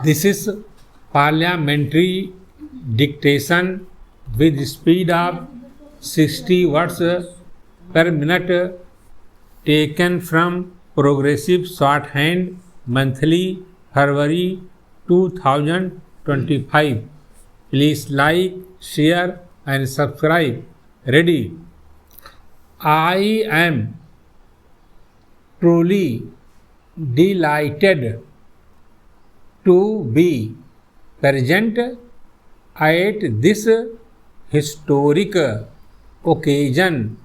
This is parliamentary dictation with speed of 60 words per minute, taken from Progressive Shorthand Monthly, February 2025. Please like, share and subscribe. Ready? I am truly delighted to be present at this historic occasion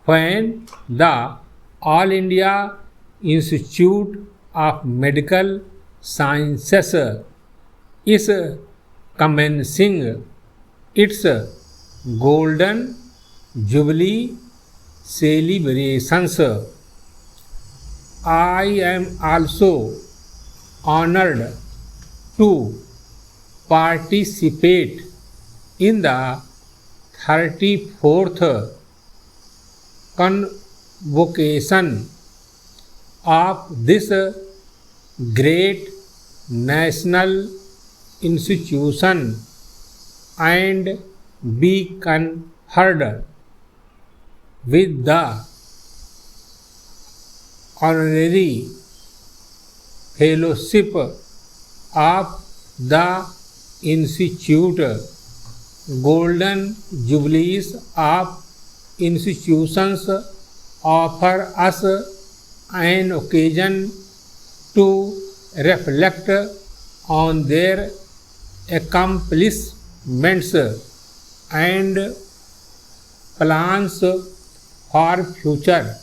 when the All India Institute of Medical Sciences is commencing its Golden Jubilee celebrations. I am also honored to participate in the 34th convocation of this great national institution and be conferred with the honorary fellowship of the Institute. Golden Jubilees of institutions offer us an occasion to reflect on their accomplishments and plans for future.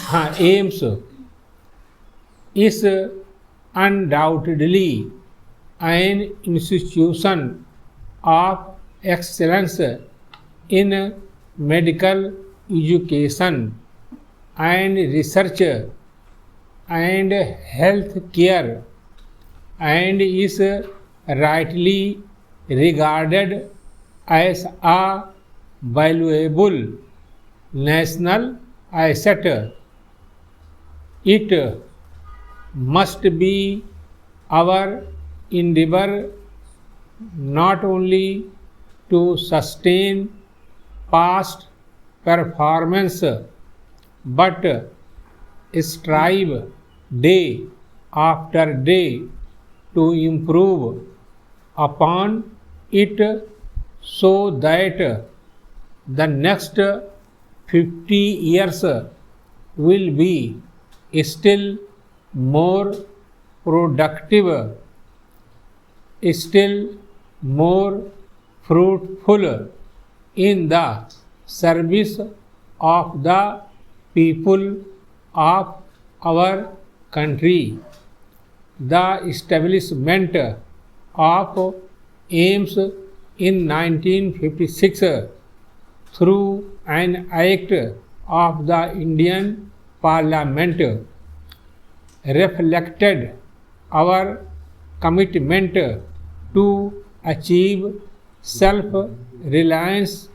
AIMS is undoubtedly an institution of excellence in medical education and research and health care, and is rightly regarded as a valuable national asset. It must be our endeavor not only to sustain past performance but strive day after day to improve upon it so that the next 50 years will be still more productive, still more fruitful in the service of the people of our country. The establishment of AIMS in 1956 through an act of the Indian Parliament reflected our commitment to achieve self-reliance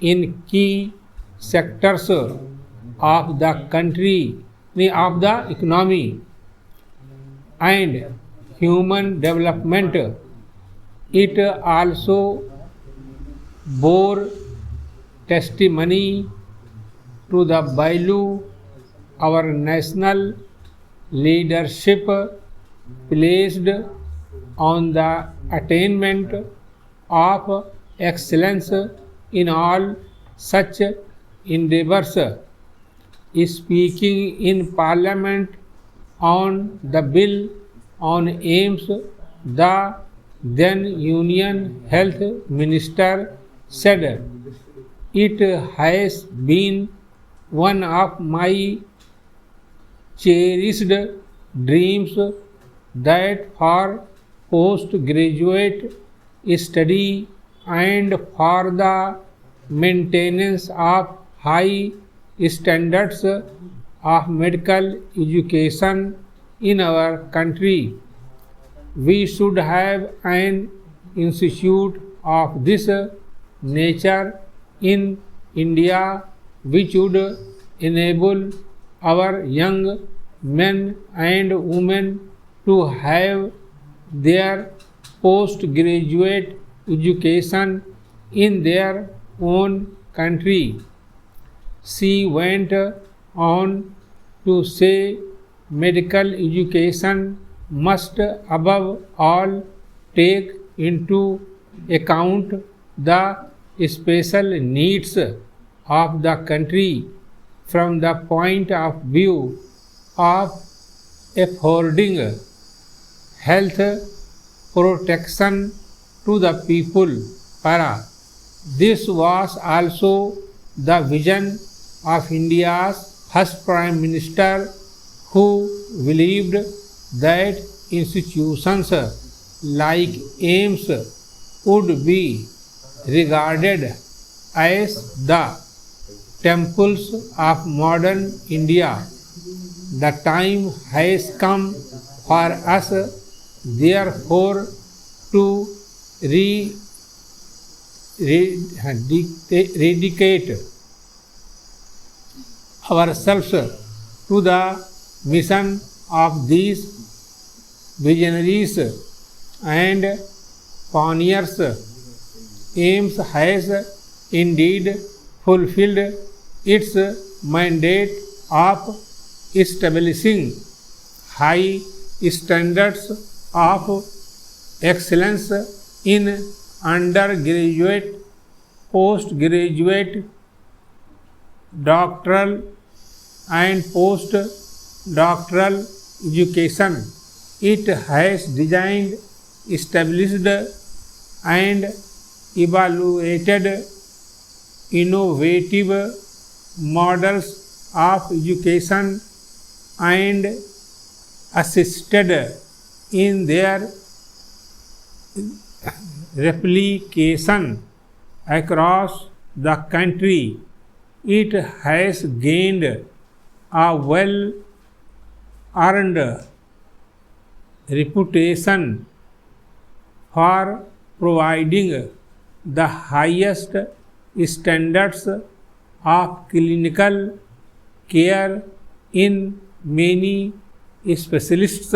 in key sectors of the country, of the economy and human development. It also bore testimony to the value our national leadership placed on the attainment of excellence in all such endeavors. Speaking in Parliament on the bill on AIMS, the then Union Health Minister said, "It has been one of my cherished dreams that for postgraduate study and for the maintenance of high standards of medical education in our country, we should have an institute of this nature in India which would enable our young men and women to have their postgraduate education in their own country. She went on to say medical education must above all take into account the special needs of the country from the point of view of affording health protection to the people. Para. This was also the vision of India's first Prime Minister, who believed that institutions like AIMS would be regarded as the temples of modern India. The time has come for us, therefore, to dedicate ourselves to the mission of these visionaries and pioneers. AIMS has indeed fulfilled its mandate of establishing high standards of excellence in undergraduate, postgraduate, doctoral and postdoctoral education. It has designed, established and evaluated innovative models of education and assisted in their replication across the country. It has gained a well-earned reputation for providing the highest standards of clinical care in many specialists.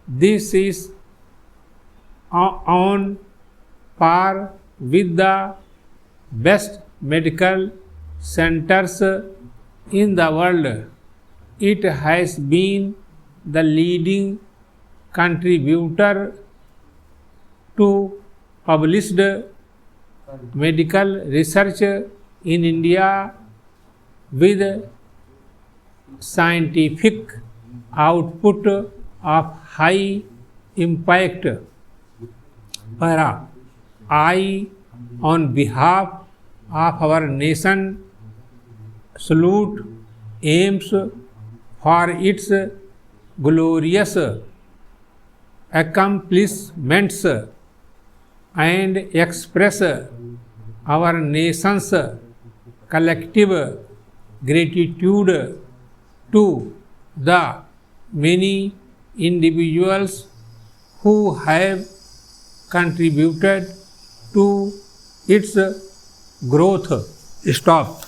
This is on par with the best medical centers in the world. It has been the leading contributor to published medical research in India with scientific output of high impact. Para. I, on behalf of our nation, salute AIMS for its glorious accomplishments and express our nation's collective gratitude to the many individuals who have contributed to its growth. Stop.